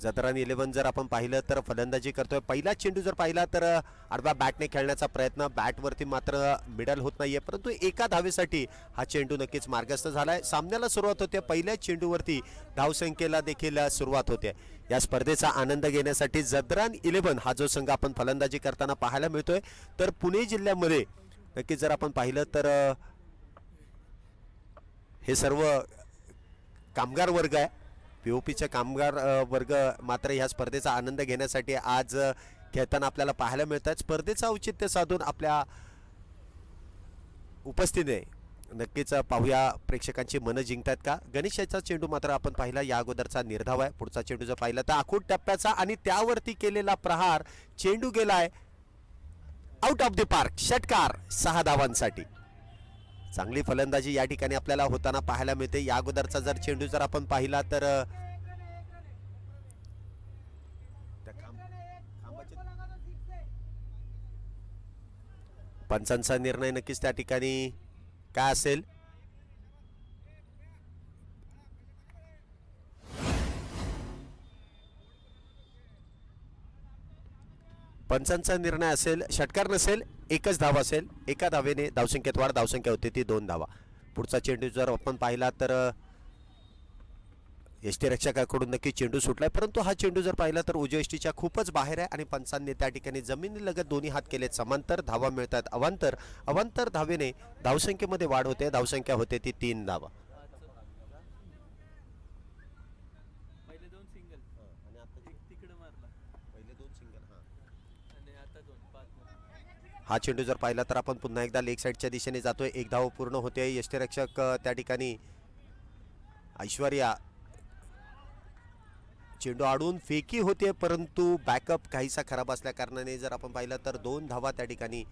जतरान 11 जर आपण पाहिलं तर फलंदाजी करतोय. पहिला चेंडू जर पाहिला तर आडव्या बॅटने खेळण्याचा प्रयत्न, बॅटवरती मात्र मिडल होत नाहीये, परंतु एका धावेसाठी हा चेंडू नक्कीच मार्गस्थ झालाय. सामन्याला सुरुवात होते, पहिल्या चेंडूवरती धावसंख्येला देखील सुरुवात होते. या स्पर्धेचा आनंद घेण्यासाठी जतरान 11 हा जो संघ आपण फलंदाजी करताना पाहायला मिळतोय, तर पुणे जिल्ह्यामध्ये नक्कीच जर आपण पाहिलं तर हे सर्व कामगार वर्ग आहे. पीओपीचे कामगार वर्ग मात्र ह्या स्पर्धेचा आनंद घेण्यासाठी आज खेळताना आपल्याला पाहायला मिळतात. स्पर्धेचं औचित्य साधून आपल्या उपस्थितीने नक्कीच पाहूया प्रेक्षकांची मनं जिंकतात का. गणेशाचा चेंडू मात्र आपण पाहिला या अगोदरचा निर्धाव आहे. पुढचा चेंडू जर पाहिला तर आखूड टप्प्याचा आणि त्यावरती केलेला प्रहार, चेंडू गेलाय आउट ऑफ द पार्क. षटकार 6 धावांसाठी. चांगली फलंदाजी या ठिकाणी आपल्याला होताना पाहायला मिळते. या अगोदरचा जर चेंडू जर आपण पाहिला तर पंचांचा निर्णय नक्कीच त्या ठिकाणी काय असेल. पंचांचा निर्णय असेल षटकार नसेल, एकच धाव असेल. एका धावेने धावसंख्येत वाढ, धावसंख्या होते ती 2 धावा. पुढचा चेंडू जर आपण पाहिला तर यष्टीरक्षकाकडून नक्की चेंडू सुटलाय, परंतु हा चेंडू जर पाहिला तर उजव्या यष्टीच्या खूपच बाहेर आहे आणि पंचांनी त्या ठिकाणी जमिनीलगत दोन्ही हात केलेत. समांतर धावा मिळतात. अवांतर अवांतर धावेने धावसंख्येमध्ये वाढ होते, धावसंख्या होते ती 3 धावा. हा चेंडू जर पाहिला तर आपण पुन्हा एकदा लेग साईडच्या दिशेने जातोय. एक धाव पूर्ण होते. यष्टीरक्षक त्या ठिकाणी ऐश्वर्या चेंडू आडून फेकी होते, परंतु बॅकअप काहीसा खराब असल्या कारणाने जर आपण पाहिलं तर 2 धावा त्या ठिकाणी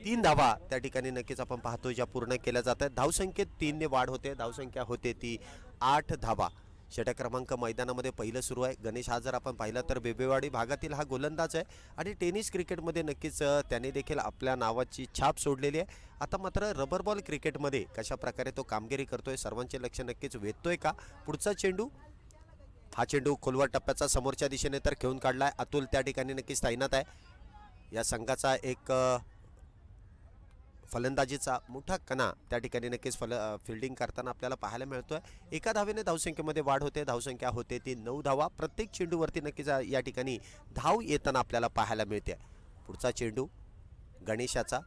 3 धावा त्या ठिकाणी नक्कीच आपण पाहतोय ज्या पूर्ण केल्या जात आहेत. धावसंख्येत 3 ने वाढ होते, धावसंख्या होते ती 8 धावा. षटक क्रमांक मैदानामध्ये पहिलं सुरू आहे. गणेश हा जर आपण पाहिला तर बेबेवाडी भागातील हा गोलंदाज आहे आणि टेनिस क्रिकेटमध्ये नक्कीच त्याने देखील आपल्या नावाची छाप सोडलेली आहे. आता मात्र रबर बॉल क्रिकेटमध्ये कशा प्रकारे तो कामगिरी करतोय, सर्वांचे लक्ष नक्कीच वेधतोय का. पुढचा चेंडू, हा चेंडू खोलवर टप्प्याचा समोरच्या दिशेने तर खेळून काढलाय. अतुल त्या ठिकाणी नक्कीच तैनात आहे. या संघाचा एक फलंदाजीचा मोठा कणा त्या ठिकाणी नक्कीच फिल्डिंग करताना आपल्याला पाहायला मिळतोय. एका धावेने धावसंख्येमध्ये वाढ होते, धावसंख्या होते ती 9 धावा. प्रत्येक चेंडूवरती नक्कीच या ठिकाणी धाव येताना आपल्याला पाहायला मिळते. पुढचा चेंडू गणेशाचा,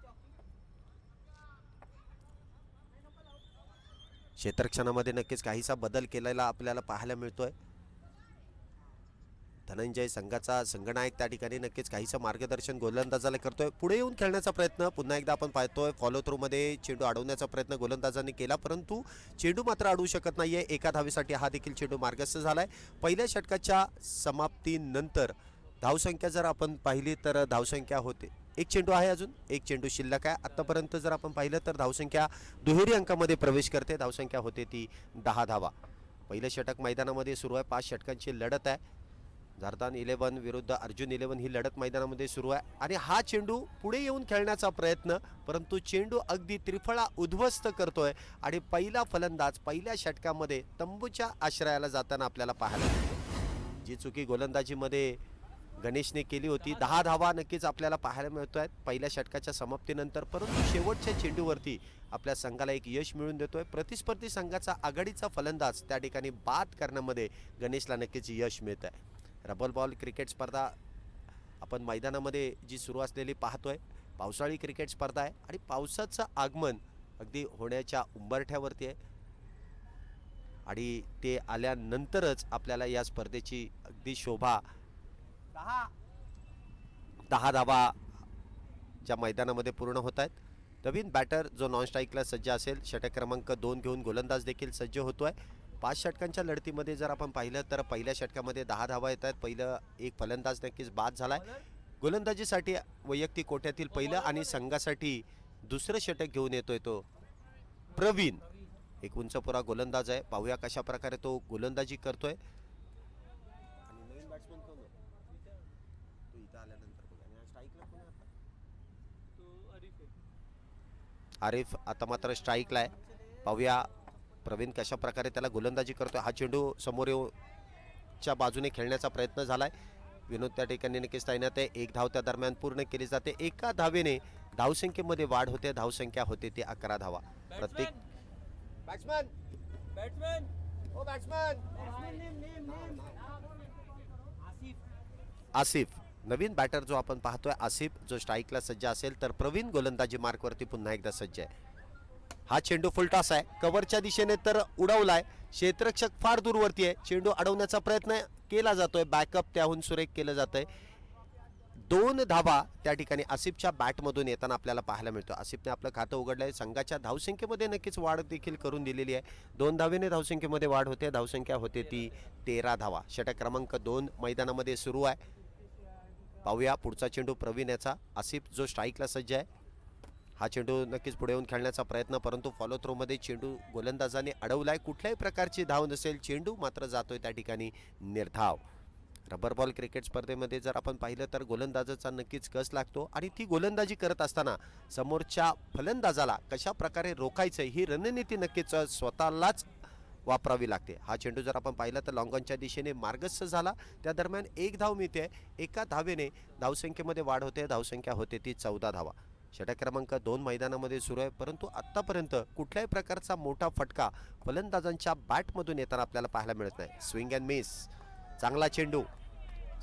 क्षेत्ररक्षणामध्ये नक्कीच काहीसा बदल केलेला आपल्याला पाहायला मिळतोय. धनंजय संघाचा संघनायक त्या ठिकाणी नक्कीच काहीसं मार्गदर्शन गोलंदाजाला करतोय. पुढे येऊन खेळण्याचा प्रयत्न पुन्हा एकदा आपण पाहतोय. फॉलो थ्रूमध्ये चेंडू अडवण्याचा प्रयत्न गोलंदाजांनी केला, परंतु चेंडू मात्र अडवू शकत नाहीये. एका धावेसाठी हा देखील चेंडू मार्गस्थ झालाय. पहिल्या षटकाच्या समाप्तीनंतर धावसंख्या जर आपण पाहिली तर धावसंख्या होते, एक चेंडू आहे, अजून एक चेंडू शिल्लक आहे. आतापर्यंत जर आपण पाहिलं तर धावसंख्या दुहेरी अंकामध्ये प्रवेश करते. धावसंख्या होते ती 10 धावा. पहिलं षटक मैदानामध्ये सुरू आहे. 5 षटकांची लढत आहे. जर्दान 11 विरुद्ध अर्जुन 11 ही लढत मैदानामध्ये सुरू आहे आणि हा चेंडू पुढे येऊन खेळण्याचा प्रयत्न, परंतु चेंडू अगदी त्रिफळा उद्ध्वस्त करतोय आणि पहिला फलंदाज पहिल्या षटकामध्ये तंबूच्या आश्रयाला जाताना आपल्याला पाहायला मिळतो. जी चुकी गोलंदाजीमध्ये गणेशने केली होती. 10 धावा नक्कीच आपल्याला पाहायला मिळतोय पहिल्या षटकाच्या समाप्तीनंतर, परंतु शेवटच्या चेंडूवरती आपल्या संघाला एक यश मिळवून देतोय. प्रतिस्पर्धी संघाचा आघाडीचा फलंदाज त्या ठिकाणी बाद करण्यामध्ये गणेशला नक्कीच यश मिळत आहे. रबर बॉल क्रिकेट स्पर्धा आपण मैदानामध्ये जी सुरू असलेली पाहतोय, पावसाळी क्रिकेट स्पर्धा आहे आणि पावसाचं आगमन अगदी होण्याच्या उंबरठ्यावरती आहे आणि ते आल्यानंतरच आपल्याला या स्पर्धेची अगदी शोभा 10 धावा ज्या मैदानामध्ये पूर्ण होत आहेत. नवीन बॅटर जो नॉन स्ट्राईकला सज्ज असेल, षटक क्रमांक 2 घेऊन गोलंदाज देखील सज्ज होतोय. 5 षटकांच्या लढतीमध्ये जर आपण पाहिलं तर पहिल्या षटकामध्ये 10 धावा येत आहेत. पहिलं एक फलंदाज नक्कीच बाद झालाय. गोलंदाजीसाठी वैयक्तिक कोट्यातील पहिलं आणि संघासाठी दुसरं षटक घेऊन येतोय तो प्रवीण. एक उंचपुरा गोलंदाज आहे. पाहूया कशा प्रकारे तो गोलंदाजी करतोय. आरिफ आता मात्र स्ट्राईकला आहे. पाहूया प्रवीण कशा प्रकारे त्याला गोलंदाजी करतोय. हा चेंडू समोर येऊन बॅकच्या बाजूने खेळण्याचा प्रयत्न झालाय. विनोद त्या ठिकाणी नक्कीच तैनात आहे. एक धाव त्या दरम्यान पूर्ण केली जाते. एका धावेने धावसंख्येमध्ये वाढ होते. धावसंख्या होते ती 11 धावा. प्रत्येक बॅट्समन ओ बॅट्समन आसिफ नवीन बॅटर जो आपण पाहतोय आसिफ जो स्ट्राईकला सज्ज असेल तर प्रवीण गोलंदाजी मार्कवरती पुन्हा एकदा सज्ज आहे. हा चेंडू फुलटॉस आहे. कव्हरच्या दिशेने तर उडवलाय. क्षेत्ररक्षक फार दूरवरती आहे. चेंडू अडवण्याचा प्रयत्न केला जातोय. बॅकअप त्याहून सुरेख केलं जातंय. 2 धावा त्या ठिकाणी आसिफच्या बॅटमधून येताना आपल्याला पाहायला मिळतो. आसिफने आपलं खातं उघडलंय. संघाच्या धावसंख्येमध्ये नक्कीच वाढ देखील करून दिलेली आहे. 2 धावेने धावसंख्येमध्ये वाढ होते. धावसंख्या होते ती 13 धावा. षटक क्रमांक 2 मैदानामध्ये सुरू आहे. पाहूया पुढचा चेंडू प्रवीण याचा. आसिफ जो स्ट्राईकला सज्ज आहे. हा चेंडू नक्कीच पुढे येऊन खेळण्याचा प्रयत्न परंतु फॉलो थ्रोमध्ये चेंडू गोलंदाजाने अडवलाय. कुठल्याही प्रकारची धाव नसेल. चेंडू मात्र जातोय त्या ठिकाणी निर्धाव. रबर बॉल क्रिकेट स्पर्धेमध्ये जर आपण पाहिलं तर गोलंदाजाचा नक्कीच कस लागतो आणि ती गोलंदाजी करत असताना समोरच्या फलंदाजाला कशा प्रकारे रोखायचं ही रणनीती नक्कीच स्वतःलाच वापरावी लागते. हा चेंडू जर आपण पाहिला तर लॉंगॉनच्या दिशेने मार्गस्थ झाला. त्या दरम्यान 1 धाव मिळते. एका धावेने धावसंख्येमध्ये वाढ होते. धावसंख्या होते ती 14 धावा. षटक क्रमांक 2 मैदानामध्ये सुरू आहे परंतु आत्तापर्यंत कुठल्याही प्रकारचा मोठा फटका फलंदाजांच्या बॅटमधून येताना आपल्याला पाहायला मिळत नाही. Swing and miss. चांगला चेंडू.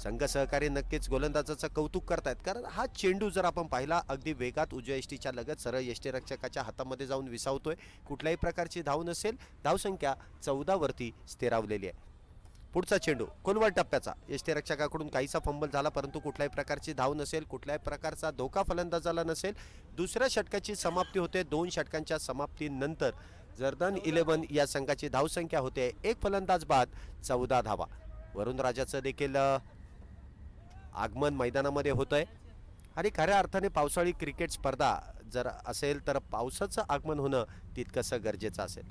संघ सहकारी नक्कीच गोलंदाजाचं कौतुक करतायत कारण हा चेंडू जर आपण पाहिला अगदी वेगात उजव्या यष्टीच्या लगत सरळ यष्टीरक्षकाच्या हातामध्ये जाऊन विसावतोय. कुठल्याही प्रकारची धाव नसेल. धावसंख्या 14 वरती स्थिरावलेली आहे. पुढचा चेंडू खोलवर टप्प्याचा. यष्टीरक्षकाकडून काहीसा फंबल झाला परंतु कुठल्याही प्रकारची धाव नसेल. कुठल्याही प्रकारचा धोका फलंदाजाला नसेल. दुसऱ्या षटकाची समाप्ती होते. 2 षटकांच्या समाप्तीनंतर जर्दन 11 या संघाची धावसंख्या होते. एक फलंदाज बाद 14 धावा. वरुण राजाचं देखील आगमन मैदानामध्ये होतंय आणि खऱ्या अर्थाने पावसाळी क्रिकेट स्पर्धा जर असेल तर पावसाचं आगमन होणं तितकंसं गरजेचं असेल.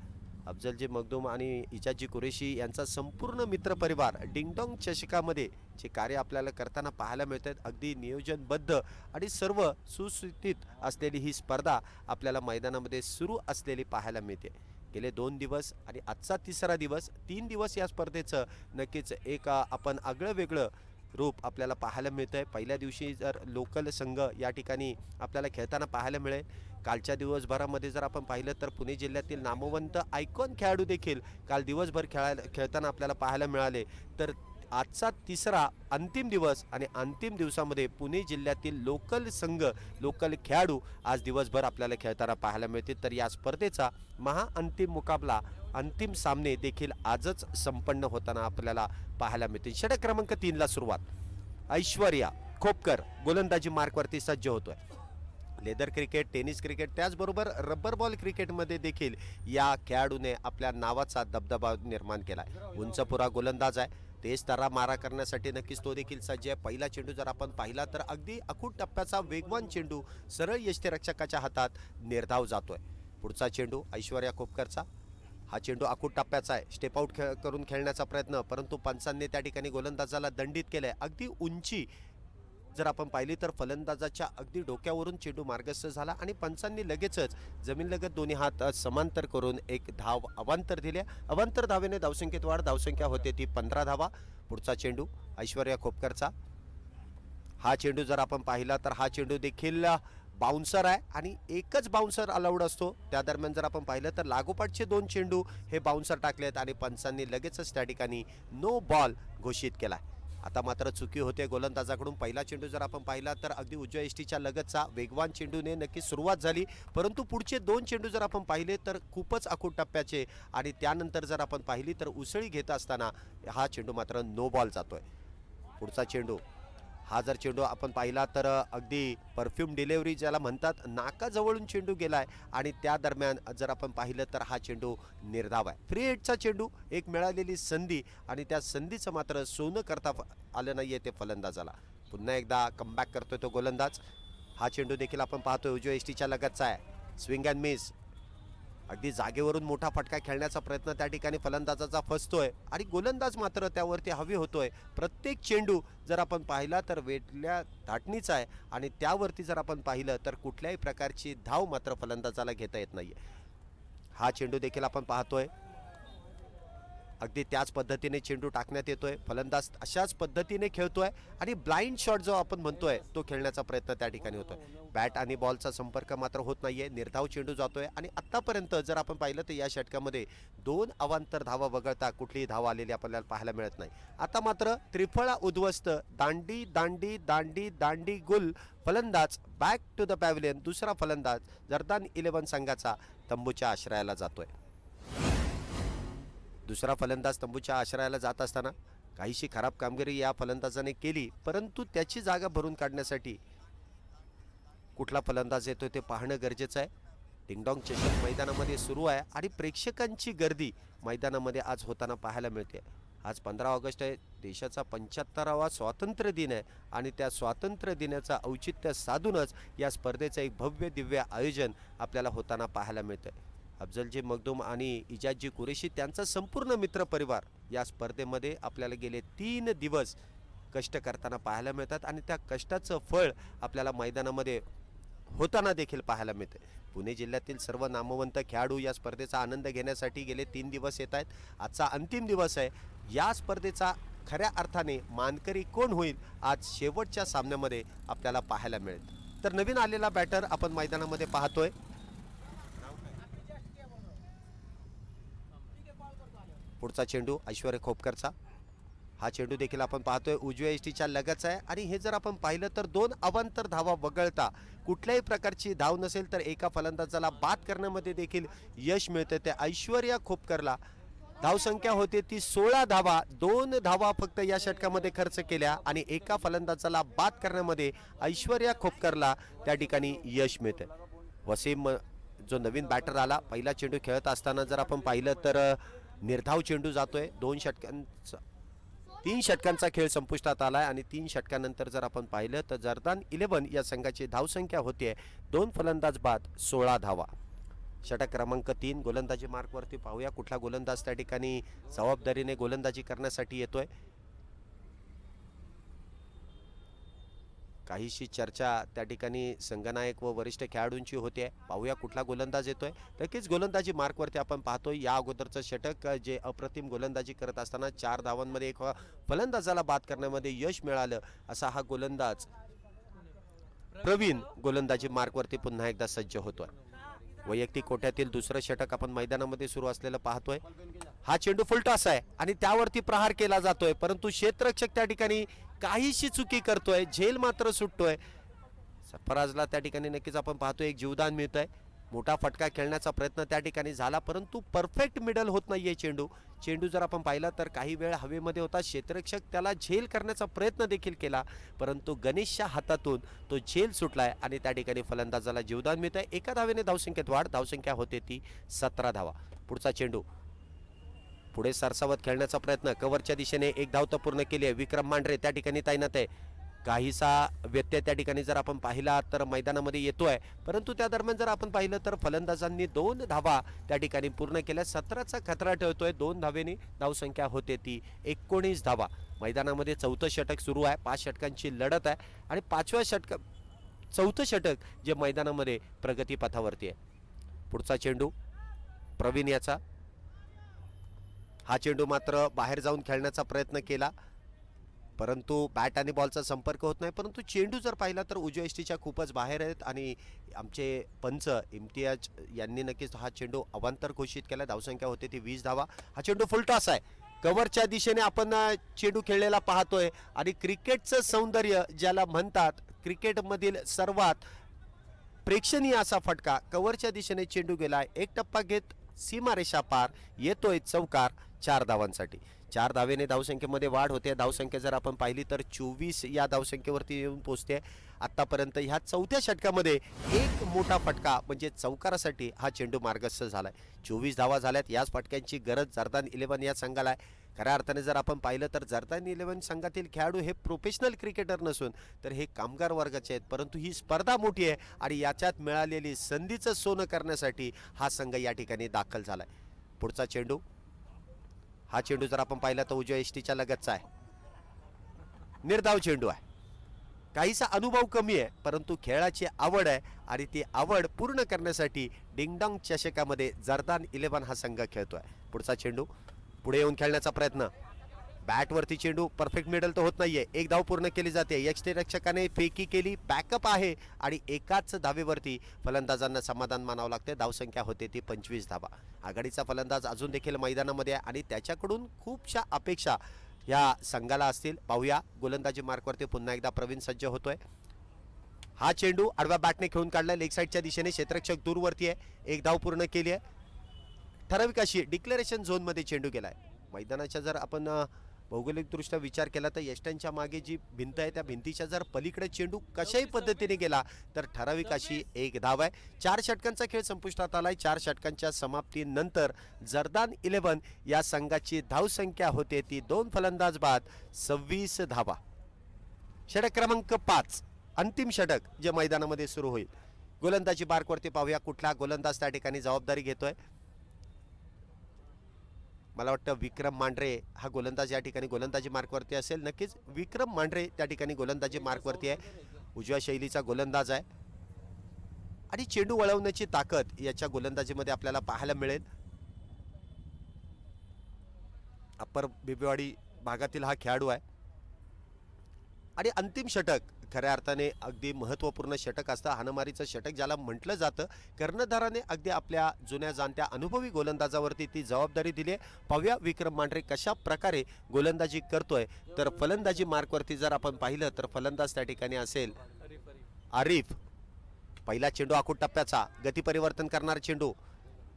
अफजलजी मखदूम आणि इजाजी कुरेशी यांचा संपूर्ण मित्रपरिवार डिंगडॉंग चषकामध्ये जे कार्य आपल्याला करताना पाहायला मिळतात. अगदी नियोजनबद्ध आणि सर्व सुस्थितीत असलेली ही स्पर्धा आपल्याला मैदानामध्ये सुरू असलेली पाहायला मिळते. गेले 2 दिवस आणि आजचा 3रा दिवस 3 दिवस या स्पर्धेचं नक्कीच एक आपण आगळं वेगळं रूप आपल्याला पाहायला मिळतंय. पहिल्या दिवशी जर लोकल संघ या ठिकाणी आपल्याला खेळताना पाहायला मिळेल. कालच्या दिवसभरामध्ये जर आपण पाहिलं तर पुणे जिल्ह्यातील नामवंत आयकॉन खेळाडू देखील काल दिवसभर खेळताना आपल्याला पाहायला मिळाले. तर आजचा 3रा अंतिम दिवस आणि अंतिम दिवसामध्ये पुणे जिल्ह्यातील लोकल संघ लोकल खेळाडू आज दिवसभर आपल्याला खेळताना पाहायला मिळतील. तर या स्पर्धेचा महाअंतिम मुकाबला अंतिम सामने देखील आजच संपन्न होताना आपल्याला पाहायला मिळतील. षटक क्रमांक 3 ला सुरुवात. ऐश्वर्या खोपकर गोलंदाजी मार्कवरती सज्ज होतोय. लेदर क्रिकेट टेनिस क्रिकेट त्याचबरोबर रबर बॉल क्रिकेटमध्ये देखील या खेळाडूने आपल्या नावाचा दबदबा निर्माण केलाय. उंचपुरा गोलंदाज आहे. तेज तरा मारा करण्यासाठी नक्कीच तो देखील सज्ज आहे. पहिला चेंडू जर आपण पाहिला तर अगदी अखूट टप्प्याचा वेगवान चेंडू सरळ यष्टीरक्षकाच्या हातात निर्धाव जातोय. पुढचा चेंडू ऐश्वर्या खोपकरचा. हा चेंडू अखूट टप्प्याचा आहे. स्टेप आउट करून खेळण्याचा प्रयत्न परंतु पंचांनी त्या ठिकाणी गोलंदाजाला दंडित केलंय. अगदी उंची जर आपण पाहिली तर फलंदाजाच्या अगदी डोक्यावरून चेंडू मार्गस्थ झाला आणि पंचांनी लगेचच जमीनलगत दोन्ही हात समांतर करून एक धाव अवांतर दिल्या. अवांतर धावेने धावसंख्येत वाढ. धावसंख्या होते ती 15 धावा. पुढचा चेंडू ऐश्वर्या खोपकरचा. हा चेंडू जर आपण पाहिला तर हा चेंडू देखील बाउन्सर आहे आणि एकच बाउन्सर अलाउड असतो. त्या दरम्यान जर आपण पाहिलं तर लागोपाठचे 2 चेंडू हे बाउन्सर टाकलेत आणि पंचांनी लगेचच त्या ठिकाणी नो बॉल घोषित केला. आता मात्र चुकी होते गोलंदाजाकडून. पहिला चेंडू जर आपण पाहिला तर अगदी उजव्या यष्टीच्या लगतचा वेगवान चेंडूने नक्की सुरुवात झाली परंतु पुढचे 2 चेंडू जर आपण पाहिले तर खूपच अखूट टप्प्याचे आणि त्यानंतर जर आपण पाहिली तर उसळी घेत असताना हा चेंडू मात्र नो बॉल जातोय. पुढचा चेंडू हा जर चेंडू आपण पाहिला तर अगदी परफ्यूम डिलिव्हरी ज्याला म्हणतात नाकाजवळून चेंडू गेलाय आणि त्या दरम्यान जर आपण पाहिलं तर हा चेंडू निर्धाव आहे. फ्री हिटचा चेंडू एक मिळालेली संधी आणि त्या संधीचं मात्र सोनं करता आलं नाहीये ते फलंदाजाला. पुन्हा एकदा कमबॅक करतोय तो गोलंदाज. हा चेंडू देखील आपण पाहतोय उजव्या यष्टीच्या लगतचा आहे. Swing and miss. अगदी जागेवरून मोठा फटका खेळण्याचा प्रयत्न त्या ठिकाणी फलंदाजाचा फसतोय आणि गोलंदाज मात्र त्यावरती हवी होतोय. प्रत्येक चेंडू जर आपण पाहिला तर वेटल्या धाटणीचा आहे आणि त्यावरती जर आपण पाहिलं तर कुठल्याही प्रकारची धाव मात्र फलंदाजाला घेता येत नाहीये. हा चेंडू देखील आपण पाहतोय अगदी त्याच पद्धतीने चेंडू टाकण्यात येतोय, फलंदाज अशाच पद्धतीने खेळतोय आणि ब्लाइंड शॉट जो आपण म्हणतोय तो खेळण्याचा प्रयत्न त्या ठिकाणी होतोय. बॅट आणि बॉलचा संपर्क मात्र होत नाहीये, निर्धाव चेंडू जातोय आणि आतापर्यंत जर आपण पाहिलं तर या षटकामध्ये 2 अवांतर धावा वगळता कुठलीही धावा आलेली आपल्याला पाहायला मिळत नाही. आता मात्र त्रिफळा उद्ध्वस्त, दांडी दांडी दांडी दांडी गुल. फलंदाज बॅक टू द पॅव्हिलियन. दुसरा फलंदाज जर्दान 11 संघाचा तंबूच्या आश्रयाला जातोय. दुसरा फलंदाज तंबूच्या आश्रयाला जात असताना काहीशी खराब कामगिरी या फलंदाजाने केली, परंतु त्याची जागा भरून काढण्यासाठी कुठला फलंदाज येतोय ते पाहणं गरजेचं आहे. डिंगडॉंग चषक मैदानामध्ये सुरू आहे आणि प्रेक्षकांची गर्दी मैदानामध्ये आज होताना पाहायला मिळते. आज 15 ऑगस्ट आहे, देशाचा 75वा स्वातंत्र्य दिन आहे आणि त्या स्वातंत्र्य दिनाचं औचित्य साधूनच या स्पर्धेचं एक भव्य दिव्य आयोजन आपल्याला होताना पाहायला मिळतंय. अफजलजी मखदूम आणि इजाजजी कुरेशी त्यांचा संपूर्ण मित्रपरिवार या स्पर्धेमध्ये आपल्याला गेले 3 दिवस कष्ट करताना पाहायला मिळतात आणि त्या कष्टाचं फळ आपल्याला मैदानामध्ये होताना देखील पाहायला मिळते. पुणे जिल्ह्यातील सर्व नामवंत खेळाडू या स्पर्धेचा आनंद घेण्यासाठी गेले 3 दिवस येत आहेत. आजचा अंतिम दिवस आहे. या स्पर्धेचा खऱ्या अर्थाने मानकरी कोण होईल आज शेवटच्या सामन्यामध्ये आपल्याला पाहायला मिळेल. तर नवीन आलेला बॅटर आपण मैदानामध्ये पाहतोय. पुढचा चेंडू ऐश्वर्य खोपकरचा. हा चेंडू देखील आपण पाहतोय उजव्या यष्टीच्या लगतच आहे आणि हे जर आपण पाहिलं तर 2 अवांतर धावा वगळता कुठल्याही प्रकारची धाव नसेल तर एका फलंदाजाला बाद करण्यामध्ये देखील यश मिळते. ते ऐश्वर्या खोपकरला धावसंख्या होते ती 16 धावा. 2 धावा फक्त या षटकामध्ये खर्च केल्या आणि एका फलंदाजाला बाद करण्यामध्ये ऐश्वर्या खोपकरला त्या ठिकाणी यश मिळते. वसीम जो नवीन बॅटर आला, पहिला चेंडू खेळत असताना जर आपण पाहिलं तर निर्धाव चेंडू जातोय. 3 षटकांचा खेळ संपुष्टात आलाय आणि 3 षटकानंतर जर आपण पाहिलं तर जर्दान 11 या संघाची धावसंख्या होते 2 फलंदाज बाद 16 धावा. षटक क्रमांक 3 गोलंदाजी मार्कवरती पाहूया कुठला गोलंदाज त्या ठिकाणी जबाबदारीने गोलंदाजी करण्यासाठी येतोय. काहीशी चर्चा त्या ठिकाणी संघनायक व वरिष्ठ खेळाडूंची होते. पाहूया कुठला गोलंदाज येतोय. नक्कीच गोलंदाजी मार्कवरती आपण पाहतोय या अगोदरचं षटक जे अप्रतिम गोलंदाजी करत असताना 4 धावांमध्ये एक फलंदाजाला बाद करण्यामध्ये यश मिळालं असा हा गोलंदाज प्रवीण गोलंदाजी मार्कवरती पुन्हा एकदा सज्ज होतोय. वैयक्तिक कोट्यातील दुसरं षटक आपण मैदानामध्ये सुरू असलेलं पाहतोय. हा चेंडू फुलटॉस आहे आणि त्यावरती प्रहार केला जातोय, परंतु क्षेत्ररक्षक त्या ठिकाणी काहीशी चुकी करतोय, झेल मात्र सुटतोय. सरफराजला त्या ठिकाणी नक्कीच आपण पाहतोय एक जीवदान मिळतंय. मोठा फटका खेळण्याचा प्रयत्न त्या ठिकाणी झाला, परंतु परफेक्ट मिडल होत नाहीये चेंडू जर आपण पाहिला तर काही वेळ हवेमध्ये होता. क्षेत्ररक्षक त्याला झेल करण्याचा प्रयत्न देखील केला, परंतु गणेशच्या हातातून तो झेल सुटलाय आणि त्या ठिकाणी फलंदाजाला जीवदान मिळतंय. एका धावेने धावसंख्येत वाढ. धावसंख्या होते ती 17 धावा. पुढचा चेंडू पुढे सरसावत खेळण्याचा प्रयत्न. कव्हरच्या दिशेने एक धाव तर पूर्ण केली आहे. विक्रम मांढरे त्या ठिकाणी तैनात आहे. काहीसा व्यत्यय त्या ठिकाणी जर आपण पाहिला तर मैदानामध्ये येतोय, परंतु त्या दरम्यान जर आपण पाहिलं तर फलंदाजांनी 2 धावा त्या ठिकाणी पूर्ण केल्या. 17चा खतरा ठेवतोय. 2 धावेने धावसंख्या होते ती 19 धावा. मैदानामध्ये 4थं षटक सुरू आहे. 5 षटकांची लढत आहे आणि 4थं षटक जे मैदानामध्ये प्रगती पथावरती आहे. पुढचा चेंडू प्रवीण याचा. हा चेंडू मात्र बाहेर जाऊन खेळण्याचा प्रयत्न केला, परंतु बॅट आणि बॉलचा संपर्क होत नाही. परंतु चेंडू जर पाहिला तर उजव्या यष्टीच्या खूपच बाहेर आहेत आणि आमचे पंच इम्तियाज यांनी नक्कीच हा चेंडू अवांतर घोषित केला. धावसंख्या होते ती 20 धावा. हा चेंडू फुलटॉस आहे. कव्हरच्या दिशेने आपण चेंडू खेळलेला पाहतोय आणि क्रिकेटचं सौंदर्य ज्याला म्हणतात, क्रिकेटमधील सर्वात प्रेक्षणीय असा फटका. कव्हरच्या दिशेने चेंडू गेलाय, एक टप्पा घेत सीमारेषा पार, येतोय चौकार 4 धावांसाठी. 4 धावेने धावसंख्येमध्ये वाढ होते. धावसंख्या जर आपण पाहिली तर 24 या धावसंख्येवरती येऊन पोहोचते. आतापर्यंत ह्या 4थ्या षटकामध्ये एक मोठा फटका म्हणजे चौकारासाठी हा चेंडू मार्गस्थ झालाय. 24 धावा झाल्यात. याच फटक्यांची गरज जर्दान 11 या संघाला आहे. खऱ्या अर्थाने जर आपण पाहिलं तर जर्दान 11 संघातील खेळाडू हे प्रोफेशनल क्रिकेटर नसून तर हे कामगार वर्गाचे आहेत, परंतु ही स्पर्धा मोठी आहे आणि याच्यात मिळालेली संधीचं सोनं करण्यासाठी हा संघ या ठिकाणी दाखल झालाय. पुढचा चेंडू. हा चेंडू जर आपण पाहिला तर उजव्या यष्टीच्या लगतचा आहे. निर्धाव चेंडू आहे. काहीसा अनुभव कमी आहे, परंतु खेळाची आवड आहे आणि ती आवड पूर्ण करण्यासाठी डिंगडॉंग चषकामध्ये जर्दान 11 हा संघ खेळतोय. पुढचा चेंडू पुढे येऊन खेळण्याचा प्रयत्न, बॅटवरती चेंडू, परफेक्ट मिडल तर होत नाहीये. एक धाव पूर्ण केली जाते. यष्टीरक्षकाने फेकी केली, बॅकअप आहे आणि एकाच धावेवरती फलंदाजांना समाधान मानावं लागते. धावसंख्या होते ती 25 धावा. आघाडीचा फलंदाज अजून देखील मैदानामध्ये आहे आणि त्याच्याकडून खूपशा अपेक्षा या संघाला असतील. पाहूया, गोलंदाजी मार्कवरती पुन्हा एकदा प्रवीण सज्ज होतोय. हा चेंडू आडव्या बॅटने खेळून काढला लेग साईडच्या दिशेने. क्षेत्ररक्षक दूरवरती आहे. एक धाव पूर्ण केली आहे. ठराविक अशी डिक्लेरेशन झोनमध्ये चेंडू गेलाय. मैदानाच्या जर आपण भौगोलिकदृष्ट्या विचार केला तर यष्टांच्या मागे जी भिंत आहे त्या भिंतीच्या जर पलीकडे चेंडू कशाही पद्धतीने गेला तर ठराविक अशी एक धाव आहे. 4 षटकांचा खेळ संपुष्टात आलाय. 4 षटकांच्या समाप्तीनंतर जर्दान 11 या संघाची धावसंख्या होते ती 2 फलंदाज बाद 26 धावा. षटक क्रमांक 5, अंतिम षटक जे मैदानामध्ये सुरू होईल. गोलंदाजी बारकवरती पाहूया कुठला गोलंदाज त्या ठिकाणी जबाबदारी घेतोय. मला वाटतं विक्रम मांढरे हा गोलंदाज या ठिकाणी गोलंदाजी मार्कवरती असेल. नक्कीच विक्रम मांढरे त्या ठिकाणी गोलंदाजी मार्कवरती आहे. उजव्या शैलीचा गोलंदाज आहे आणि चेंडू वळवण्याची ताकद याच्या गोलंदाजीमध्ये आपल्याला पाहायला मिळेल. अप्पर बिबवेवाडी भागातील हा खेळाडू आहे आणि अंतिम षटक खऱ्या अर्थाने अगदी महत्त्वपूर्ण षटक असतं. हाणामारीचं षटक ज्याला म्हटलं जातं. कर्णधाराने अगदी आपल्या जुन्या जाणत्या अनुभवी गोलंदाजावरती ती जबाबदारी दिली आहे. पाहूया विक्रम मांढरे कशा प्रकारे गोलंदाजी करतोय. तर फलंदाजी मार्कवरती जर आपण पाहिलं तर फलंदाज त्या ठिकाणी असेल आरिफ. पहिला चेंडू आखूड टप्प्याचा, गती परिवर्तन करणारा चेंडू,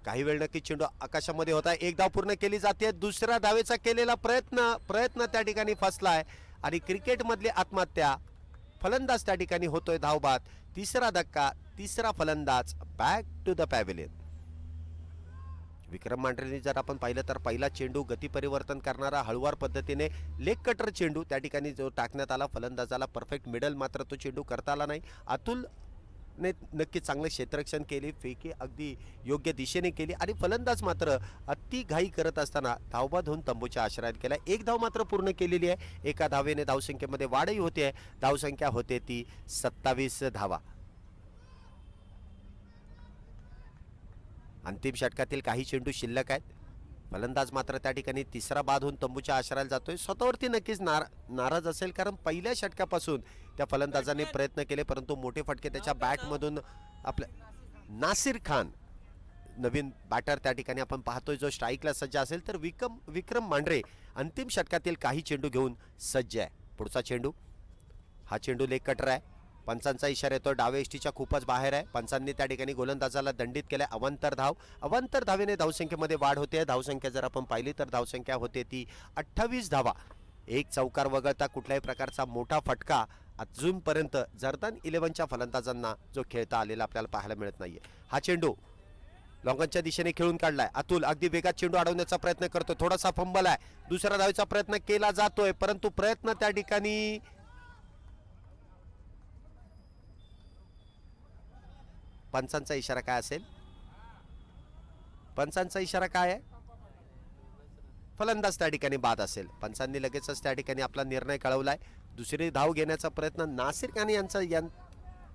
काही वेळ नक्की चेंडू आकाशामध्ये होता. एक धाव पूर्ण केली जाते. दुसऱ्या धावेचा केलेला प्रयत्न त्या ठिकाणी फसलाय आणि क्रिकेटमधली आत्महत्या. फलंदाज त्या ठिकाणी होतोय धावबाद. तिसरा धक्का, तिसरा फलंदाज बॅक टू द पॅव्हिलियन. विक्रम मांढरेंनी जर आपण पाहिलं तर पहिला चेंडू गती परिवर्तन करणारा हळुवार पद्धतीने लेग कटर चेंडू त्या ठिकाणी जो टाकण्यात आला. फलंदाजाला परफेक्ट मिडल मात्र तो चेंडू करता आला नाही. अतुलने नक्की चांगले क्षेत्ररक्षण केले, फेकी अगदी योग्य दिशेने केली आणि फलंदाज मात्र अति घाई करत असताना धावबाद होऊन तंबूच्या आश्रयात गेला. एक धाव मात्र पूर्ण केलेली आहे. एका धावेने धावसंख्येमध्ये वाढही होते आहे. धावसंख्या होते ती 27 धावा. अंतिम षटकातील काही चेंडू शिल्लक आहेत. फलंदाज मात्र त्या ठिकाणी तिसरा बाद होऊन तंबूच्या आश्रयाला जातोय. स्वतःवरती नक्कीच नाराज असेल कारण पहिल्या षटकापासून त्या फलंदाजाने प्रयत्न केले परंतु मोठे फटके त्याच्या बॅटमधून. आपल्या नासिर खान नवीन बॅटर त्या ठिकाणी आपण पाहतोय जो स्ट्राईकला सज्ज असेल. तर विक्रम मांढरे अंतिम षटकातील काही चेंडू घेऊन सज्ज आहे. पुढचा चेंडू, हा चेंडू लेग कटर आहे. पंचांचा इशारा येतो. डावे एसटीच्या खूपच बाहेर आहे. पंचांनी त्या ठिकाणी गोलंदाजाला दंडित केलंय. अवांतर धावेने धावसंख्येमध्ये वाढ होते. धावसंख्या जर आपण पाहिली तर धावसंख्या होते ती 28 धावा. एक चौकार वगळता कुठल्याही प्रकारचा मोठा फटका अजूनपर्यंत जर्दान 11च्या फलंदाजांना जो खेळता आलेला आपल्याला पाहायला मिळत नाहीये. हा चेंडू लॉंगनच्या दिशेने खेळून काढलाय. अतुल अगदी वेगात चेंडू अडवण्याचा प्रयत्न करतोय. थोडासा फंबल आहे. दुसऱ्या धावेचा प्रयत्न केला जातोय परंतु प्रयत्न त्या ठिकाणी पंचांचा इशारा काय असेल? पंचांचा इशारा काय आहे? फलंदाज त्या ठिकाणी बाद असेल. पंचांनी लगेचच त्या ठिकाणी आपला निर्णय कळवलाय. दुसरी धाव घेण्याचा प्रयत्न नासिर खान यांचा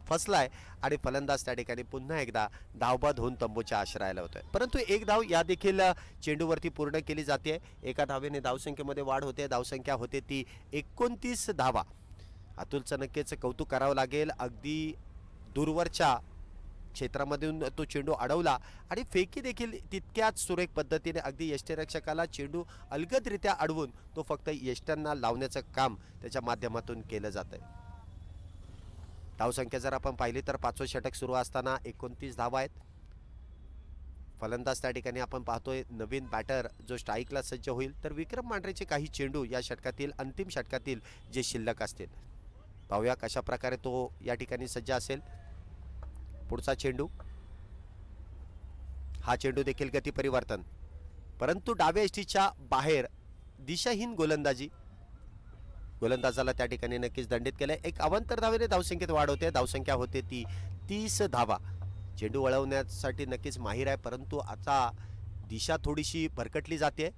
फसलाय आणि फलंदाज त्या ठिकाणी पुन्हा एकदा धावबाद होऊन तंबूच्या आश्रयाला होतोय. परंतु एक धाव या देखील चेंडूवरती पूर्ण केली जाते. एका धावेने धावसंख्येमध्ये वाढ होते. धावसंख्या होते ती 29 धावा. अतुलचं नक्कीच कौतुक करावं लागेल. अगदी दूरवरच्या क्षेत्रामधून तो चेंडू अडवला आणि फेकी देखील तितक्याच सुरेख पद्धतीने अगदी यष्टीरक्षकाला चेंडू अलगदरित्या अडवून तो फक्त यष्टांना लावण्याचं काम त्याच्या माध्यमातून केलं जातंय. धावसंख्या जर आपण पाहिली तर 5वं षटक सुरू असताना 29 धावा आहेत. फलंदाज त्या ठिकाणी आपण पाहतोय नवीन बॅटर जो स्ट्राईकला सज्ज होईल. तर विक्रम मांढरेचे काही चेंडू या षटकातील अंतिम षटकातील जे शिल्लक असतील पाहूया कशा प्रकारे तो या ठिकाणी सज्ज असेल. पुढचा चेंडू, हा चेंडू देखील गती परिवर्तन परंतु डाव्या एसटीच्या बाहेर दिशाहीन गोलंदाजी. गोलंदाजाला त्या ठिकाणी नक्कीच दंडित केलंय. एक अवांतर धावेने धावसंख्येत वाढ होते. धावसंख्या होते ती 30 धावा. चेंडू वळवण्यासाठी नक्कीच माहीर आहे परंतु आता दिशा थोडीशी भरकटली जाते.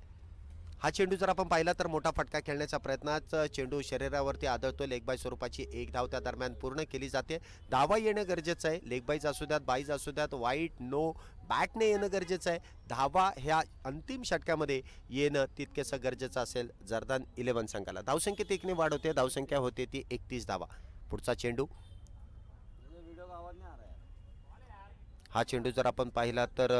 हा चेंडू जर आपण पाहिला तर मोठा फटका खेळण्याच्या प्रयत्नात चेंडू शरीरावरती आदळतो. लेग बाय स्वरूपाची एक धाव त्या दरम्यान पूर्ण केली जाते. धावा येणं गरजेचं आहे. लेग बाईज असू द्यात, बाईज असू द्यात, वाईट नो बॅटने येणं गरजेचं आहे. धावा ह्या अंतिम षटकामध्ये येणं तितकेसं गरजेचं असेल जर्दान 11 संघाला. धावसंख्येत एकने वाढ होते. धावसंख्या होते ती 31 धावा. पुढचा चेंडू, हा चेंडू जर आपण पाहिला तर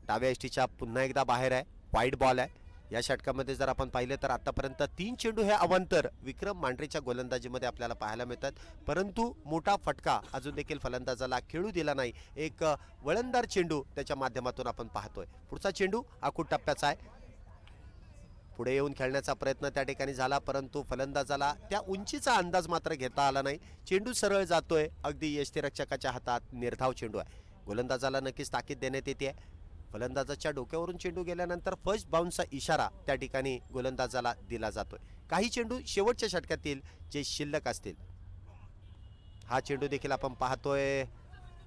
डाव्या एसटीच्या पुन्हा एकदा बाहेर आहे. वाईट बॉल आहे. या षटकामध्ये जर आपण पाहिलं तर आतापर्यंत 3 चेंडू हे अवांतर विक्रम मांढरेच्या गोलंदाजीमध्ये आपल्याला पाहायला मिळतात, परंतु मोठा फटका अजून देखील फलंदाजाला खेळू दिला नाही. एक वळणदार चेंडू त्याच्या माध्यमातून आपण पाहतोय. पुढचा चेंडू आखूड टप्प्याचा आहे. पुढे येऊन खेळण्याचा प्रयत्न त्या ठिकाणी झाला, परंतु फलंदाजाला त्या उंचीचा अंदाज मात्र घेता आला नाही. चेंडू सरळ जातोय. अगदी यष्टीरक्षकाच्या हातात निर्धाव चेंडू आहे. गोलंदाजाला नक्कीच ताकीद देण्यात येते. फलंदाजाच्या डोक्यावरून चेंडू गेल्यानंतर फर्स्ट बाउन्सचा इशारा त्या ठिकाणी गोलंदाजाला दिला जातोय. काही चेंडू शेवटच्या षटकातील जे शिल्लक असतील, हा चेंडू देखील आपण पाहतोय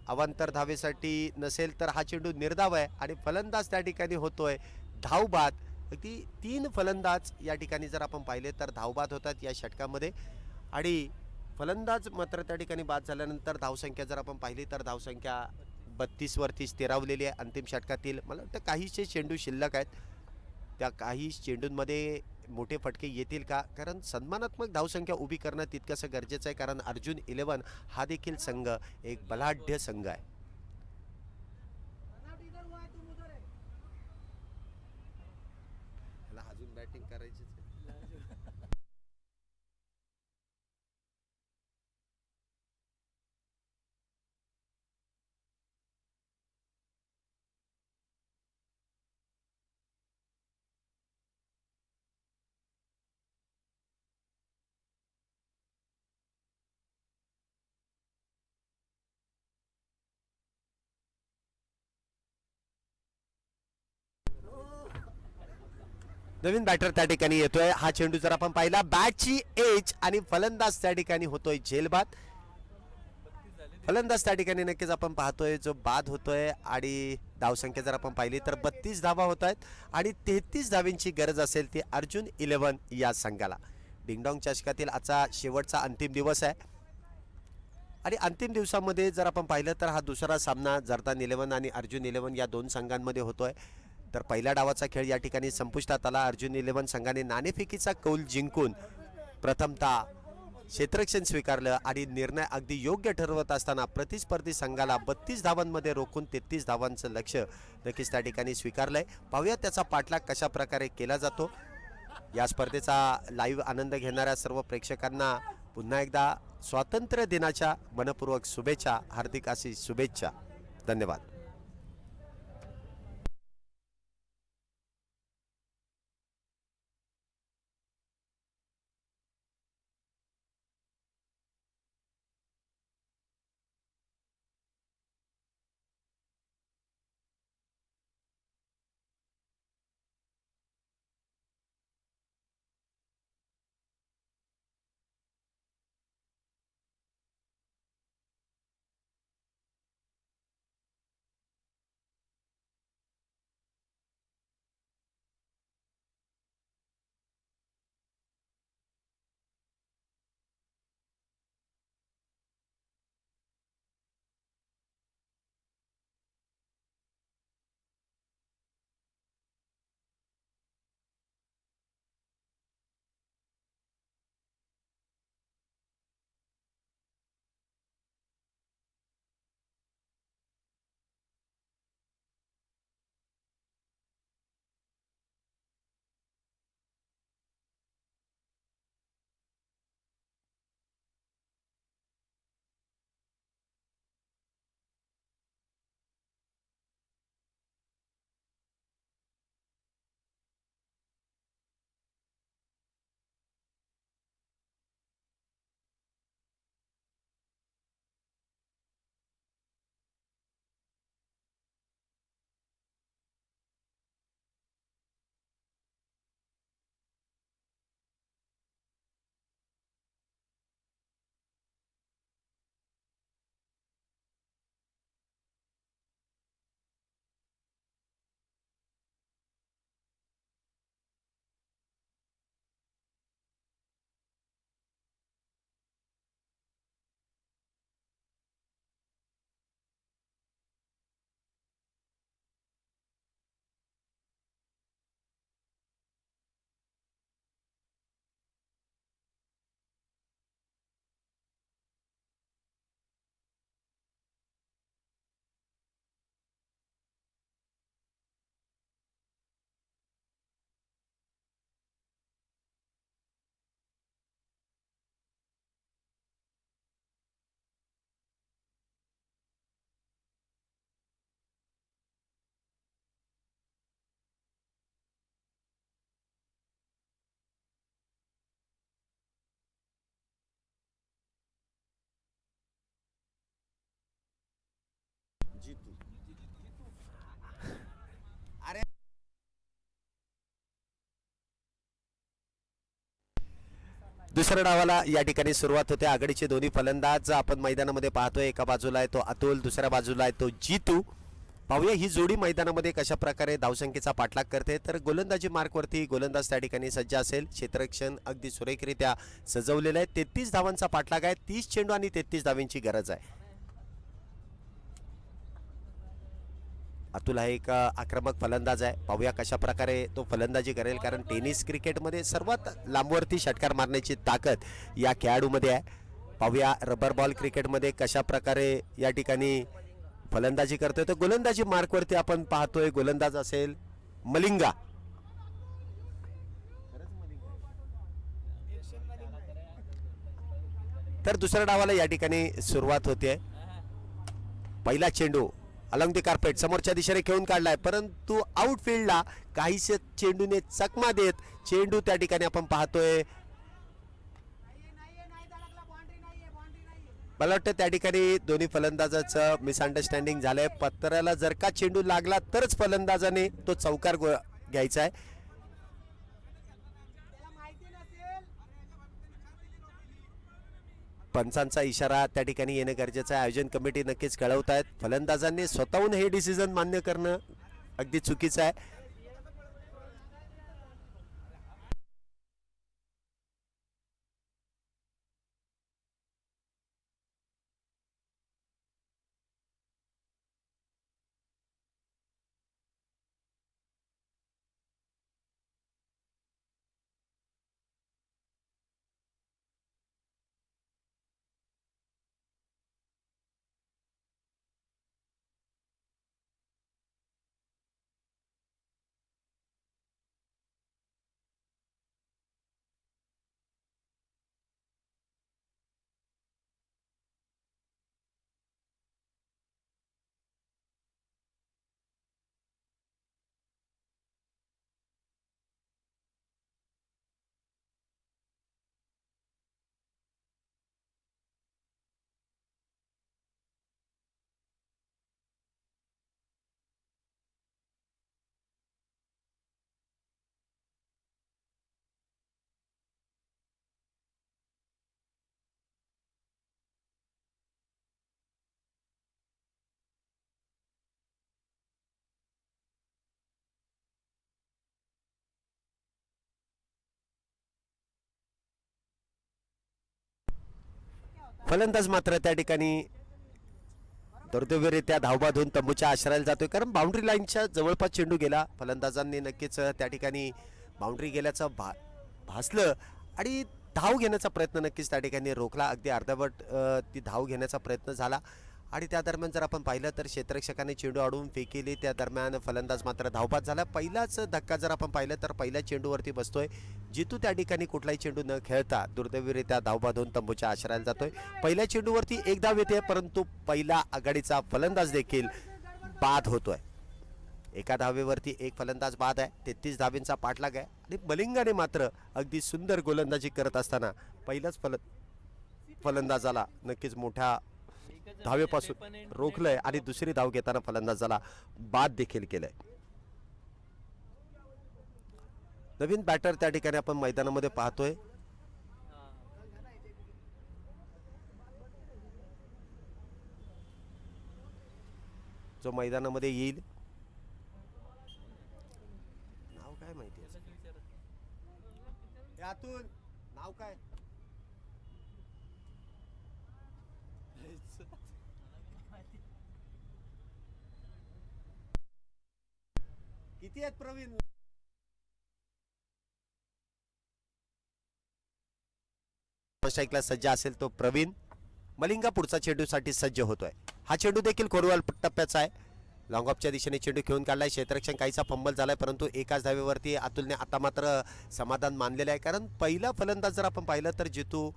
अवांतर धावेसाठी नसेल तर हा चेंडू निर्धाव आहे आणि फलंदाज त्या ठिकाणी होतोय धावबाद. अगदी 3 फलंदाज या ठिकाणी जर आपण पाहिले तर धावबाद होतात या षटकामध्ये आणि फलंदाज मात्र त्या ठिकाणी बाद झाल्यानंतर धावसंख्या जर आपण पाहिली तर धावसंख्या 32 वरती स्थिरावलेली आहे. अंतिम षटकातील मला वाटतं काहीशे चेंडू शिल्लक आहेत. त्या काही चेंडूंमध्ये मोठे फटके येतील का, कारण सन्मानात्मक धावसंख्या उभी करणं तितकंसं गरजेचं आहे, कारण अर्जुन 11 हा देखील संघ एक बलाढ्य संघ आहे. अजून बॅटिंग करायची. नवीन बॅटर त्या ठिकाणी येतोय. हा चेंडू जर आपण पाहिला बॅटची एज आणि फलंदाज त्या ठिकाणी होतोय झेलबाद. फलंदाज त्या ठिकाणी नक्कीच आपण पाहतोय जो बाद होतोय आणि धावसंख्या जर आपण पाहिली तर 32 धावा होत आहेत आणि 33 धावांची गरज असेल ती अर्जुन 11 या संघाला. डिंगडॉंग चषकातील आजचा शेवटचा अंतिम दिवस आहे आणि अंतिम दिवसामध्ये जर आपण पाहिलं तर हा दुसरा सामना जर्दान 11 आणि अर्जुन 11 या दोन संघांमध्ये होतोय. तर पहिल्या डावाचा खेळ या ठिकाणी संपुष्टात आला. अर्जुन 11 संघाने नाणेफेकीचा कौल जिंकून प्रथमतः क्षेत्ररक्षण स्वीकारलं आणि निर्णय अगदी योग्य ठरवत असताना प्रतिस्पर्धी संघाला 32 धावांमध्ये रोखून 33 धावांचं लक्ष्य नक्कीच त्या ठिकाणी स्वीकारलंय. पाहूया त्याचा पाठलाग कशा प्रकारे केला जातो. या स्पर्धेचा लाईव्ह आनंद घेणाऱ्या सर्व प्रेक्षकांना पुन्हा एकदा स्वातंत्र्य दिनाच्या मनपूर्वक शुभेच्छा, हार्दिक अशी शुभेच्छा. धन्यवाद. दुसऱ्या डावाला या ठिकाणी सुरुवात होते. आघाडीचे दोन्ही फलंदाज आपण मैदानामध्ये पाहतोय. एका बाजूला आहे तो अतुल, दुसऱ्या बाजूला आहे तो जितू. पाहूया ही जोडी मैदानामध्ये कशा प्रकारे धावसंख्येचा पाठलाग करते. तर गोलंदाजी मार्कवरती गोलंदाज त्या ठिकाणी सज्ज असेल. क्षेत्ररक्षण अगदी सुरेखरित्या सजवलेलं आहे. 33 धावांचा पाठलाग आहे. 30 चेंडू आणि 33 धावांची गरज आहे. अतुल हा एक आक्रमक फलंदाज आहे. पाहूया कशा प्रकारे तो फलंदाजी करेल, कारण टेनिस क्रिकेटमध्ये सर्वात लांबवरती षटकार मारण्याची ताकद या खेळाडूमध्ये आहे. पाहूया रबर बॉल क्रिकेटमध्ये कशा प्रकारे या ठिकाणी फलंदाजी करतोय. तर गोलंदाजी मार्कवरती आपण पाहतोय गोलंदाज असेल मलिंगा. तर दुसऱ्या डावाला या ठिकाणी सुरुवात होते. पहिला चेंडू अलॉंग द कार्पेट समोरच्या दिशेने खेळून काढलाय, परंतु आउटफील्डला काहीसे चेंडूने चकमा देत चेंडू त्या ठिकाणी आपण पाहतोय. मला वाटतं त्या ठिकाणी दोन्ही फलंदाजाचं मिसअंडरस्टँडिंग झालंय. पत्र्याला जर का चेंडू लागला तरच फलंदाजाने तो चौकार घ्यायचा आहे. पंचांचा इशारा त्या ठिकाणी येणं गरजेचं आहे. आयोजन कमिटी नक्कीच कळवत आहेत. फलंदाजांनी स्वतःहून हे डिसिजन मान्य करणं अगदी चुकीचं आहे. फलंदाज मात्र त्या ठिकाणी दुर्दैवरित्या धावबाधून तंबूच्या आश्रयाला जातोय, कारण बाउंड्री लाईनच्या जवळपास चेंडू गेला. फलंदाजांनी नक्कीच त्या ठिकाणी बाउंड्री गेल्याचं भासलं आणि धाव घेण्याचा प्रयत्न नक्कीच त्या ठिकाणी रोखला. अगदी अर्धवट ती धाव घेण्याचा प्रयत्न झाला आणि त्या दरम्यान जर आपण पाहिलं तर क्षेत्ररक्षकाने चेंडू अडवून फेकेली. त्या दरम्यान फलंदाज मात्र धावपात झाला. पहिलाच धक्का जर आपण पाहिलं तर पहिल्या चेंडूवरती बसतोय जितू. त्या ठिकाणी कुठलाही चेंडू न खेळता दुर्दैवीरित्या धावबाधून तंबूच्या आश्रयाला जातोय. पहिल्या चेंडूवरती एक धाव येते, परंतु पहिला आघाडीचा फलंदाज देखील बाद होतोय. एका धावेवरती एक फलंदाज बाद आहे. 33 धावेंचा पाठलाग आहे आणि मलिंगाने मात्र अगदी सुंदर गोलंदाजी करत असताना पहिल्याच फलंदाजाला नक्कीच मोठ्या धावेपासून रोखलंय आणि दुसरी धाव घेताना फलंदाजाला बाद देखील केलंय. नवीन बॅटर त्या ठिकाणी आपण मैदानामध्ये पाहतोय. जो मैदानामध्ये येईल, नाव काय माहिती यातून नाव काय किती आहेत प्रवीण? स्ट्राईकला सज्ज असेल तो प्रवीण. मलिंगा पुढचा चेंडूसाठी सज्ज होतोय. हा चेंडू देखील कोरवाल टप्प्याचा आहे. लॉंग ऑफच्या दिशेने चेंडू खेळून काढलाय. क्षेत्ररक्षण काहीसा फंबल झालाय, परंतु एकाच धावेवरती अतुलने आता मात्र समाधान मानलेलं आहे, कारण पहिला फलंदाज जर आपण पाहिलं तर जितू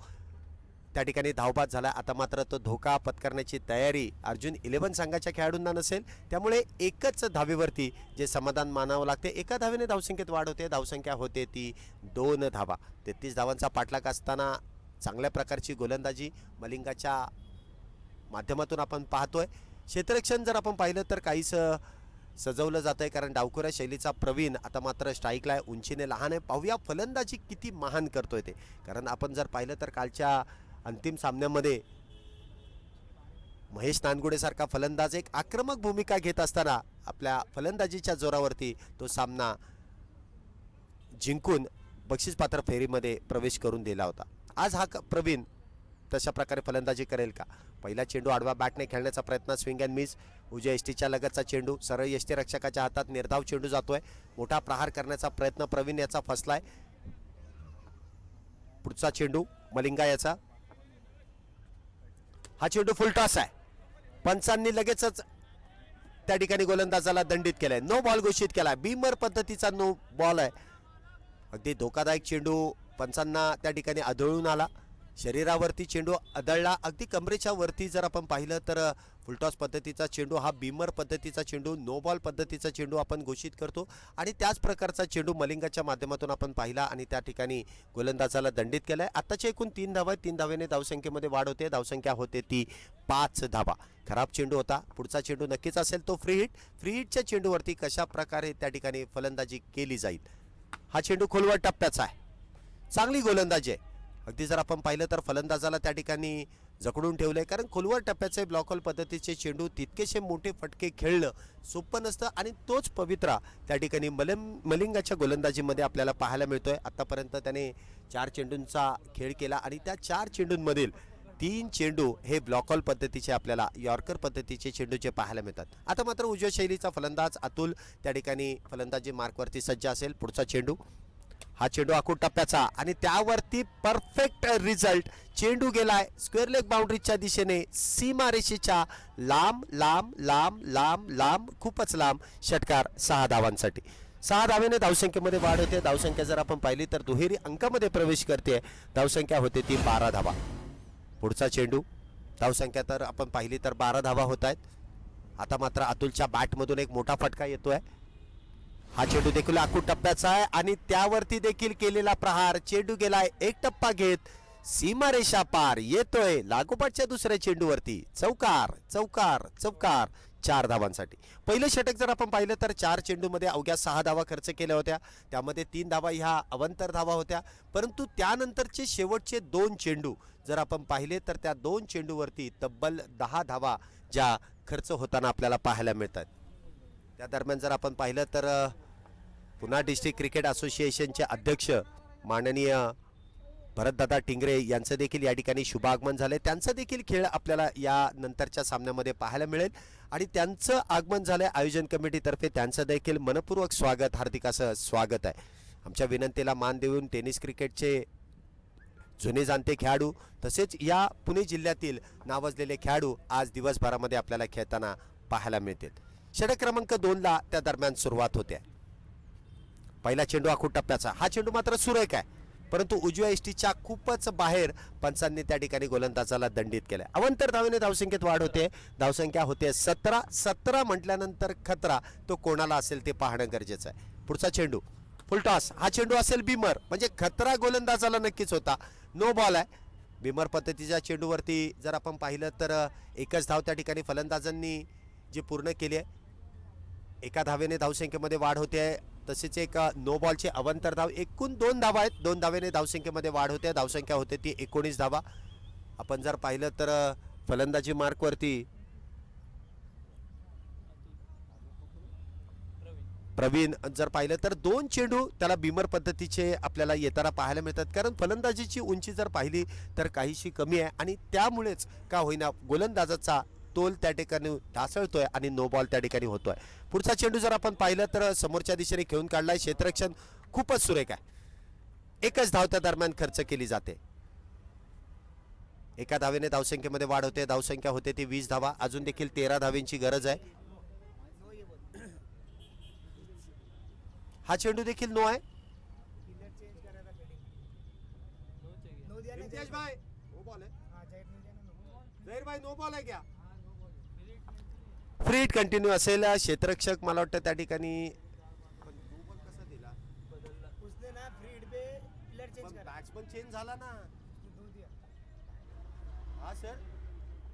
त्या ठिकाणी धावबाद झाला. आता मात्र तो धोका पत्करण्याची तयारी अर्जुन 11 संघाच्या खेळाडूंना नसेल, त्यामुळे एकच धावेवरती जे समाधान मानावं लागते. एका धावेने धावसंख्येत वाढ होते. धावसंख्या होते ती 2 धावा. 33 धावांचा पाठलाग असताना चांगल्या प्रकारची गोलंदाजी मलिंगाच्या माध्यमातून आपण पाहतोय. क्षेत्ररक्षण जर आपण पाहिलं तर काहीच सजवलं जात आहे, कारण डावखुऱ्या शैलीचा प्रवीण आता मात्र स्ट्राईकला आहे, उंचीने लहान आहे. पाहूया फलंदाजी किती महान करतोय ते, कारण आपण जर पाहिलं तर कालच्या अंतिम सामन्यामध्ये महेश नानगुडे सारखा फलंदाज एक आक्रमक भूमिका घेत असताना आपल्या फलंदाजीच्या जोरावरती तो सामना जिंकून बक्षीसपात्र फेरीमध्ये प्रवेश करून दिला होता. आज हा प्रवीण तशा प्रकारे फलंदाजी करेल का? पहिला चेंडू आडवा बॅटने खेळण्याचा प्रयत्न, स्विंग अँड मिस. उजव्या यष्टीच्या लगतचा चेंडू सरळ यष्टी रक्षकाच्या हातात निर्धाव चेंडू जातोय. मोठा प्रहार करण्याचा प्रयत्न प्रवीण याचा फसलाय. पुढचा चेंडू मलिंगा याचा. हा चेंडू फुलटॉस आहे. पंचांनी लगेचच त्या ठिकाणी गोलंदाजाला दंडित केलाय, नो बॉल घोषित केलाय. बीमर पद्धतीचा नो बॉल आहे. अगदी धोकादायक चेंडू पंचांना त्या ठिकाणी आढळून आला. शरीरावरती चेंडू आदळला, अगदी कमरेच्या वरती जर आपण पाहिलं तर फुलटॉस पद्धतीचा चेंडू हा बीमर पद्धतीचा चेंडू, नो बॉल पद्धतीचा चेंडू आपण घोषित करतो. आणि त्याच प्रकारचा चेंडू मलिंगाच्या माध्यमातून आपण पाहिला आणि त्या ठिकाणी गोलंदाजाला दंडित केलाय. आताचे एकूण 3 धावा, 3 धावेने धावसंख्येमध्ये वाढ होते. धावसंख्या होते ती 5 धावा. खराब चेंडू होता. पुढचा चेंडू नक्कीच असेल तो फ्री हिट. फ्री हिटच्या चेंडूवरती कशा प्रकारे त्या ठिकाणी फलंदाजी केली जाईल. हा चेंडू खोलवर टप्प्याचा आहे. चांगली गोलंदाजी आहे. अगदी जर आपण पाहिलं तर फलंदाजाला त्या ठिकाणी जकडून ठेवलंय, कारण खोलवर टप्प्याचे ब्लॉक होल पद्धतीचे चेंडू तितकेसे मोठे फटके खेळणं सोपं नसतं आणि तोच पवित्रा त्या ठिकाणी मलिंगाच्या गोलंदाजीमध्ये आपल्याला पाहायला मिळतोय. आतापर्यंत त्याने 4 चेंडूंचा खेळ केला आणि त्या 4 चेंडूंमधील 3 चेंडू हे ब्लॉक हॉल पद्धतीचे आपल्याला यॉर्कर पद्धतीचे चेंडूचे पाहायला मिळतात. आता मात्र उजव्या शैलीचा फलंदाज अतुल त्या ठिकाणी फलंदाजी मार्कवरती सज्ज असेल. पुढचा चेंडू, हा चेंडू आखूड टप्प्याचा आणि त्यावरती परफेक्ट रिझल्ट. चेंडू गेलाय स्क्वेअर लेग बाउंड्रीच्या दिशेने, सीमारेषेच्या लांब लांब लांब लांब लांब, खूपच लांब. षटकार 6 धावांसाठी. 6 धावेने धावसंख्येमध्ये वाढ होते. धावसंख्या जर आपण पाहिली तर दुहेरी अंकामध्ये प्रवेश करते. धावसंख्या होते ती 12 धावा. पुढचा चेंडू, धावसंख्या तर आपण पाहिली तर 12 धावा होत आहेत. आता मात्र अतुलच्या बॅटमधून एक मोठा फटका येतोय. हा चेंडू देखील आखूड टप्प्याचा आहे आणि त्यावरती देखील केलेला प्रहार. चेंडू गेलाय एक टप्पा घेत, सीमारेषा पार. येतोय लागोपाठच्या दुसऱ्या चेंडूवरती. चौकार चौकार चौकार. 4 धावांसाठी. पहिलं षटक जर आपण पाहिलं तर 4 चेंडूमध्ये अवघ्या 6 धावा खर्च केल्या होत्या. त्यामध्ये 3 धावा ह्या अवंतर धावा होत्या. परंतु त्यानंतरचे शेवटचे 2 चेंडू जर आपण पाहिले तर त्या 2 चेंडूवरती तब्बल 10 धावा ज्या खर्च होताना आपल्याला पाहायला मिळतात. त्या दरम्यान जर आपण पाहिलं तर पुन्हा डिस्ट्रिक्ट क्रिकेट असोसिएशनचे अध्यक्ष माननीय भरतदादा टिंगरे यांचं देखील या ठिकाणी शुभागमन झाले. त्यांचं देखील खेळ आपल्याला या नंतरच्या सामन्यामध्ये पाहायला मिळेल आणि त्यांचं आगमन झालंय आयोजन कमिटीतर्फे. त्यांचं देखील मनपूर्वक स्वागत, हार्दिक असं स्वागत आहे. आमच्या विनंतीला मान देऊन टेनिस क्रिकेटचे जुने जाणते खेळाडू तसेच या पुणे जिल्ह्यातील नावाजलेले खेळाडू आज दिवसभरामध्ये आपल्याला खेळताना पाहायला मिळतील. षटक क्रमांक 2 ला त्या दरम्यान सुरुवात होते. पहिला चेंडू आखूड टप्प्याचा. हा चेंडू मात्र सुरेख आहे, परंतु उजव्या यष्टीच्या खूपच बाहेर पंचांनी त्या ठिकाणी गोलंदाजाला दंडित केलं. अवंतर धावेने धावसंख्येत वाढ होते. धावसंख्या होते 17. 17 म्हटल्यानंतर खतरा तो कोणाला असेल ते पाहणं गरजेचं आहे. पुढचा चेंडू फुलटॉस. हा चेंडू असेल बीमर, म्हणजे खतरा गोलंदाजाला नक्कीच होता. नो बॉल आहे. बीमर पद्धतीच्या चेंडूवरती जर आपण पाहिलं तर एकच धाव त्या ठिकाणी फलंदाजांनी जी पूर्ण केली आहे. एका धावेने धावसंख्येमध्ये वाढ होते आहे. तसेच एक नो बॉलचे अवंतर धाव. एकूण 2 धावा आहेत. 2 धावेने धावसंख्येमध्ये वाढ होते. धावसंख्या होते ती 19 धावा. आपण जर पाहिलं तर फलंदाजी मार्कवरती प्रवीण जर पाहिलं तर 2 चेंडू त्याला बीमर पद्धतीचे आपल्याला येताना पाहायला मिळतात, कारण फलंदाजीची उंची जर पाहिली तर काहीशी कमी आहे आणि त्यामुळेच का होईना गोलंदाजाचा तोल त्या ठिकाणी ढासळतोय आणि नो बॉल त्या ठिकाणी होतोय. पुढचा चेंडू जर आपण पाहिलं तर समोरच्या दिशेने खेळून काढलाय. क्षेत्ररक्षण खूपच सुरेख आहे. एकच धाव त्या दरम्यान खर्च केली जाते. एका धावेने धावसंख्येमध्ये वाढ होते. धावसंख्या होते ती 20 धावा. अजून देखील 13 धावेंची गरज आहे. हा चेंडू देखील नो आहे. फ्री हिट कंटिन्यू असेल. क्षेत्ररक्षक मला वाटतं त्या ठिकाणी बॅट्समन चेंज झाला ना. हा सर,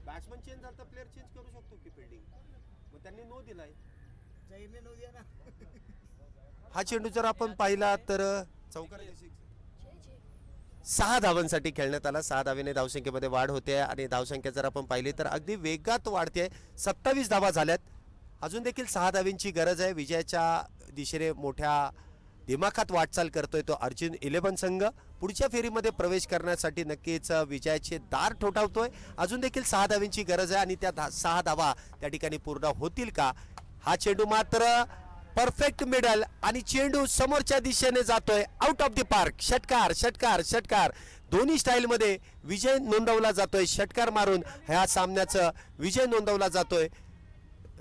बॅट्समन चेंज झाला तर प्लेअर चेंज करू शकतो की फिल्डिंग, मग त्यांनी नो दिलाय. हा चेंडू जर आपण पाहिला तर चौकार 6 धावांसाठी खेळण्यात आला. 6 धावेने धावसंख्येमध्ये वाढ होते आणि धावसंख्या जर आपण पाहिली तर अगदी वेगात वाढते. 27 धावा झाल्यात. अजून देखील 6 धावांची गरज आहे. विजयाच्या दिशेने मोठ्या दिमाखात वाटचाल करतोय तो अर्जुन 11 संघ. पुढच्या फेरीमध्ये प्रवेश करण्यासाठी नक्कीच विजयाचे दार ठोठावतोय. अजून देखील 6 धावांची गरज आहे आणि त्या 6 धावा त्या ठिकाणी पूर्ण होतील का? हा चेंडू मात्र परफेक्ट मिडल आणि चेंडू समोरच्या दिशेने जातोय आउट ऑफ द पार्क. षटकार षटकार षटकार दोन्ही स्टाईलमध्ये विजय नोंदवला जातोय. षटकार मारून ह्या सामन्याचा विजय नोंदवला जातोय.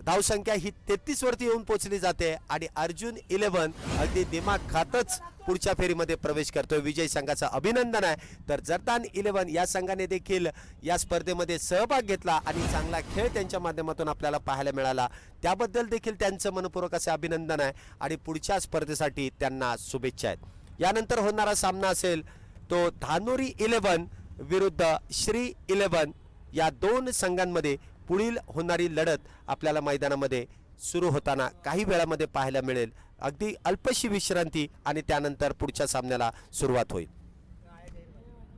धावसंख्या ही 33 वरती येऊन पोहोचली जाते आणि अर्जुन 11 अगदी दिमाग खातच पुढच्या फेरीमध्ये प्रवेश करतोय. विजय संघाचं अभिनंदन आहे. तर जर्दान 11 या संघाने देखील या स्पर्धेमध्ये सहभाग घेतला आणि चांगला खेळ त्यांच्या माध्यमातून आपल्याला पाहायला मिळाला. त्याबद्दल देखील त्यांचं मनपूर्वक असे अभिनंदन आहे आणि पुढच्या स्पर्धेसाठी त्यांना शुभेच्छा आहेत. यानंतर होणारा सामना असेल तो धानोरी 11 विरुद्ध श्री 11 या दोन संघांमध्ये पुढील होणारी लढत आपल्याला मैदानामध्ये सुरू होताना काही वेळामध्ये पाहायला मिळेल. अगदी अल्पशी विश्रांती आणि त्यानंतर पुढच्या सामन्याला सुरुवात होईल.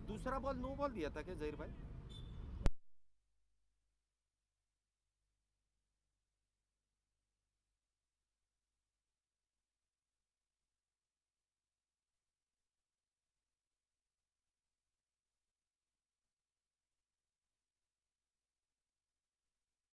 दुसरा बॉल नो बॉल दिया था क्या जहीर भाई?